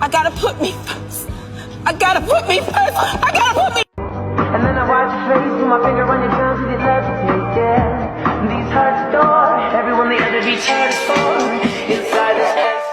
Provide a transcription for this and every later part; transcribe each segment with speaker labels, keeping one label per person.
Speaker 1: I gotta put me first. I gotta put me first. I gotta put me.
Speaker 2: And then I watch your face, put my finger on your drums with your levitate, yeah. These hearts adore everyone the other beats heart is for. Inside this ass.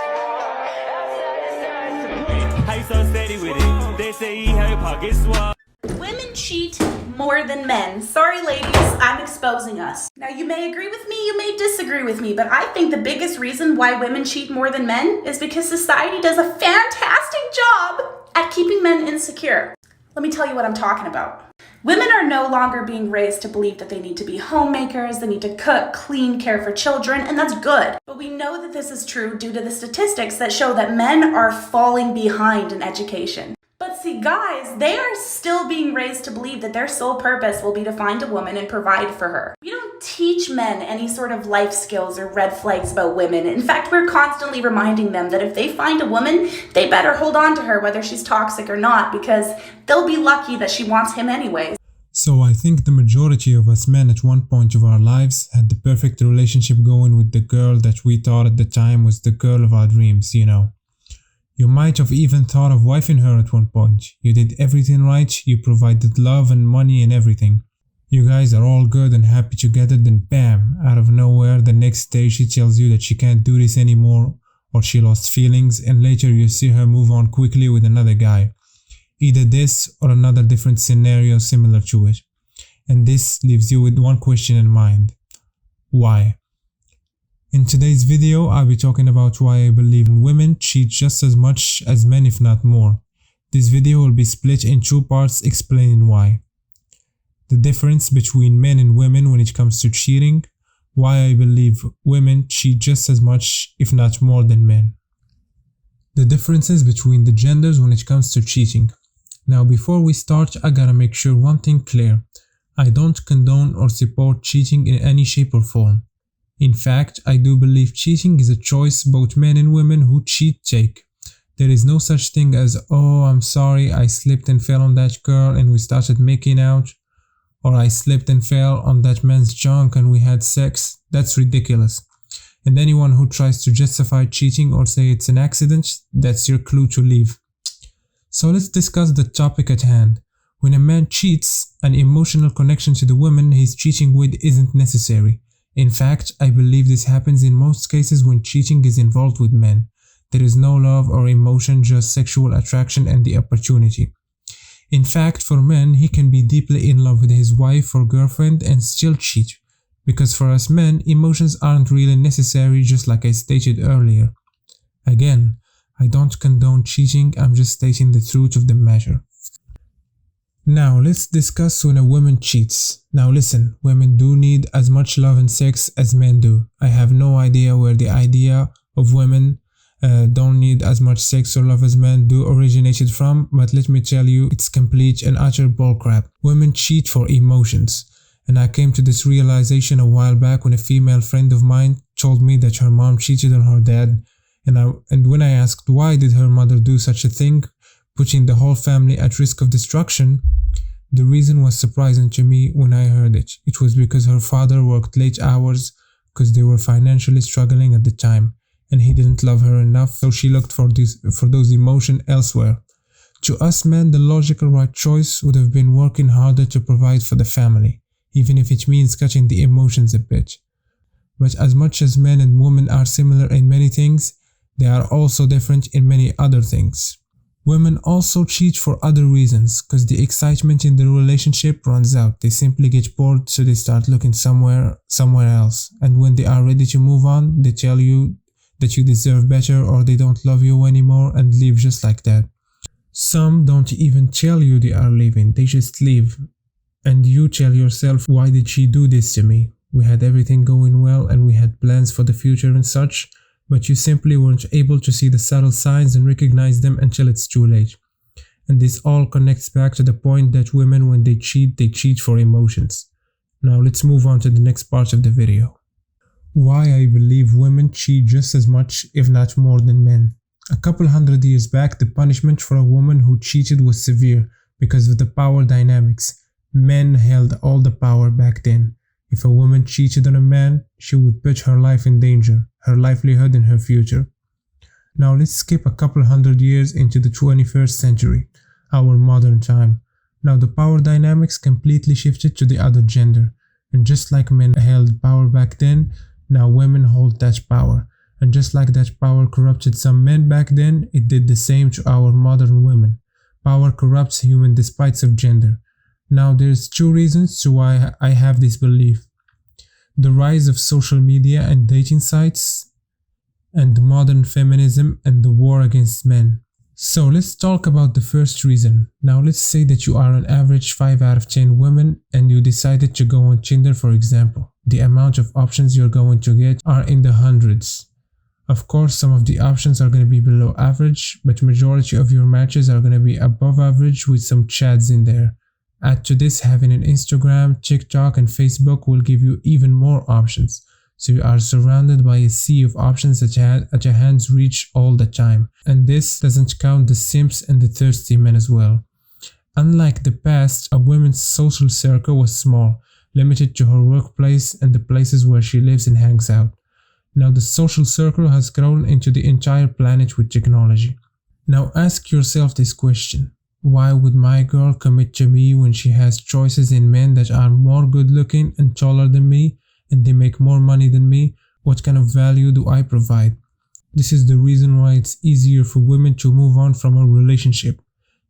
Speaker 3: How you so steady with it? They say he had pockets swell.
Speaker 4: Women cheat more than men. Sorry ladies, I'm exposing us. Now you may agree with me, you may disagree with me, but I think the biggest reason why women cheat more than men is because society does a fantastic job at keeping men insecure. Let me tell you what I'm talking about. Women are no longer being raised to believe that they need to be homemakers, they need to cook, clean, care for children, and that's good. But we know that this is true due to the statistics that show that men are falling behind in education. But see, guys, they are still being raised to believe that their sole purpose will be to find a woman and provide for her. We don't teach men any sort of life skills or red flags about women. In fact, we're constantly reminding them that if they find a woman, they better hold on to her whether she's toxic or not, because they'll be lucky that she wants him anyways.
Speaker 5: So I think the majority of us men at one point of our lives had the perfect relationship going with the girl that we thought at the time was the girl of our dreams, you know. You might have even thought of wifing her at one point. You did everything right, you provided love and money and everything. You guys are all good and happy together, then bam, out of nowhere, the next day she tells you that she can't do this anymore, or she lost feelings, and later you see her move on quickly with another guy. Either this or another different scenario similar to it. And this leaves you with one question in mind. Why? In today's video, I'll be talking about why I believe women cheat just as much as men, if not more. This video will be split in two parts explaining why. The difference between men and women when it comes to cheating, why I believe women cheat just as much, if not more than men. The differences between the genders when it comes to cheating. Now before we start, I gotta make sure one thing clear. I don't condone or support cheating in any shape or form. In fact, I do believe cheating is a choice both men and women who cheat take. There is no such thing as, oh, I'm sorry, I slipped and fell on that girl and we started making out, or I slipped and fell on that man's junk and we had sex. That's ridiculous. And anyone who tries to justify cheating or say it's an accident, that's your clue to leave. So let's discuss the topic at hand. When a man cheats, an emotional connection to the woman he's cheating with isn't necessary. In fact, I believe this happens in most cases when cheating is involved with men. There is no love or emotion, just sexual attraction and the opportunity. In fact, for men, he can be deeply in love with his wife or girlfriend and still cheat. Because for us men, emotions aren't really necessary, just like I stated earlier. Again, I don't condone cheating, I'm just stating the truth of the matter. Now let's discuss when a woman cheats. Now listen, women do need as much love and sex as men do. I have no idea where the idea of women don't need as much sex or love as men do originated from, but let me tell you, it's complete and utter bullcrap. Women cheat for emotions. And I came to this realization a while back when a female friend of mine told me that her mom cheated on her dad, and when I asked why did her mother do such a thing, putting the whole family at risk of destruction, the reason was surprising to me when I heard it. It was because her father worked late hours because they were financially struggling at the time, and he didn't love her enough, so she looked for those emotions elsewhere. To us men, the logical right choice would have been working harder to provide for the family, even if it means cutting the emotions a bit. But as much as men and women are similar in many things, they are also different in many other things. Women also cheat for other reasons, because the excitement in the relationship runs out. They simply get bored, so they start looking somewhere else. And when they are ready to move on, they tell you that you deserve better or they don't love you anymore and leave just like that. Some don't even tell you they are leaving, they just leave. And you tell yourself, why did she do this to me? We had everything going well and we had plans for the future and such, but you simply weren't able to see the subtle signs and recognize them until it's too late. And this all connects back to the point that women, when they cheat for emotions. Now let's move on to the next part of the video. Why I believe women cheat just as much, if not more than men. A couple hundred years back, the punishment for a woman who cheated was severe because of the power dynamics. Men held all the power back then. If a woman cheated on a man, she would put her life in danger, her livelihood and her future. Now let's skip a couple hundred years into the 21st century, our modern time. Now the power dynamics completely shifted to the other gender, and just like men held power back then, now women hold that power. And just like that power corrupted some men back then, it did the same to our modern women. Power corrupts human despite of gender. Now there's two reasons to why I have this belief. The rise of social media and dating sites, and modern feminism and the war against men. So let's talk about the first reason. Now let's say that you are an average 5 out of 10 women and you decided to go on Tinder, for example. The amount of options you're going to get are in the hundreds. Of course, some of the options are going to be below average, but majority of your matches are going to be above average with some chads in there. Add to this, having an Instagram, TikTok and Facebook will give you even more options. So you are surrounded by a sea of options at your hand's reach all the time. And this doesn't count the simps and the thirsty men as well. Unlike the past, a woman's social circle was small, limited to her workplace and the places where she lives and hangs out. Now the social circle has grown into the entire planet with technology. Now ask yourself this question. Why would my girl commit to me when she has choices in men that are more good looking and taller than me, and they make more money than me? What kind of value do I provide? This is the reason why it's easier for women to move on from a relationship.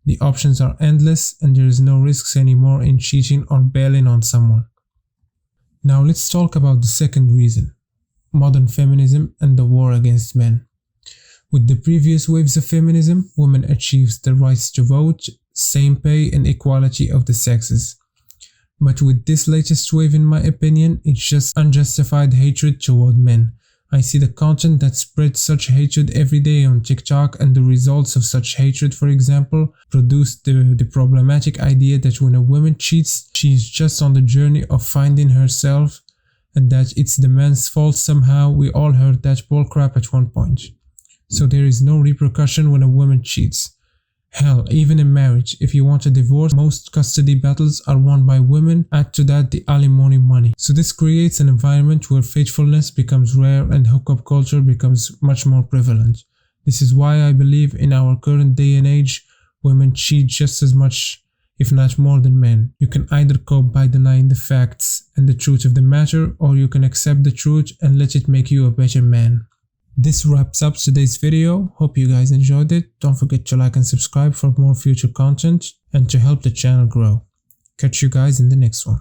Speaker 5: The options are endless and there is no risks anymore in cheating or bailing on someone. Now let's talk about the second reason. Modern feminism and the war against men. With the previous waves of feminism, women achieved the rights to vote, same pay and equality of the sexes. But with this latest wave, in my opinion, it's just unjustified hatred toward men. I see the content that spreads such hatred every day on TikTok, and the results of such hatred, for example, produce the problematic idea that when a woman cheats, she is just on the journey of finding herself and that it's the man's fault somehow. We all heard that bullcrap at one point. So there is no repercussion when a woman cheats. Hell, even in marriage, if you want a divorce, most custody battles are won by women. Add to that the alimony money. So this creates an environment where faithfulness becomes rare and hookup culture becomes much more prevalent. This is why I believe in our current day and age, women cheat just as much, if not more than men. You can either cope by denying the facts and the truth of the matter, or you can accept the truth and let it make you a better man. This wraps up today's video. Hope you guys enjoyed it. Don't forget to like and subscribe for more future content and to help the channel grow. Catch you guys in the next one.